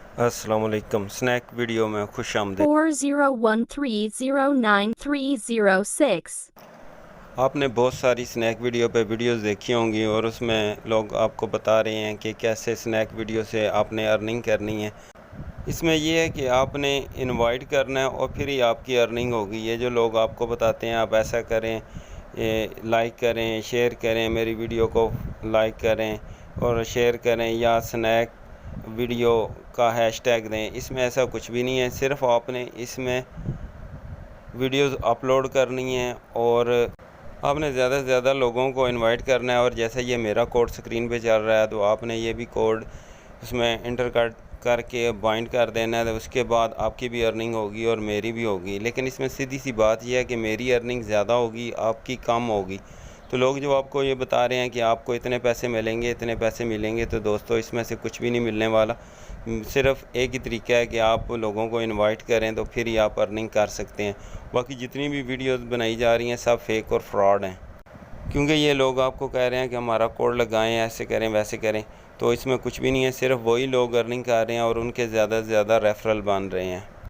अस्सलाम वालेकुम। Snack video में खुश आमदीद। 4013093006। आपने बहुत सारी स्नैक वीडियो पे वीडियोस देखी होंगी और उसमें लोग आपको बता रहे हैं कि कैसे स्नैक वीडियो से आपने अर्निंग करनी है। इसमें ये है कि आपने इनवाइट करना है और फिर ही आपकी अर्निंग होगी। ये जो लोग आपको बताते हैं आप ऐसा करें, लाइक करें, शेयर करें, मेरी वीडियो को लाइक करें और शेयर करें या स्नैक वीडियो का हैशटैग दें, इसमें ऐसा कुछ भी नहीं है। सिर्फ़ आपने इसमें वीडियोस अपलोड करनी है और आपने ज़्यादा से ज़्यादा लोगों को इनवाइट करना है। और जैसे ये मेरा कोड स्क्रीन पे चल रहा है तो आपने ये भी कोड उसमें इंटर करके बाइंड कर देना है। तो उसके बाद आपकी भी अर्निंग होगी और मेरी भी होगी। लेकिन इसमें सीधी सी बात यह है कि मेरी अर्निंग ज़्यादा होगी, आपकी कम होगी। तो लोग जो आपको ये बता रहे हैं कि आपको इतने पैसे मिलेंगे, इतने पैसे मिलेंगे, तो दोस्तों इसमें से कुछ भी नहीं मिलने वाला। सिर्फ़ एक ही तरीका है कि आप लोगों को इनवाइट करें तो फिर ही आप अर्निंग कर सकते हैं। बाकी जितनी भी वीडियोस बनाई जा रही हैं सब फेक और फ्रॉड हैं, क्योंकि ये लोग आपको कह रहे हैं कि हमारा कोड लगाएं, ऐसे करें, वैसे करें। तो इसमें कुछ भी नहीं है। सिर्फ वही लोग अर्निंग कर रहे हैं और उनके ज़्यादा से ज़्यादा रेफरल बन रहे हैं।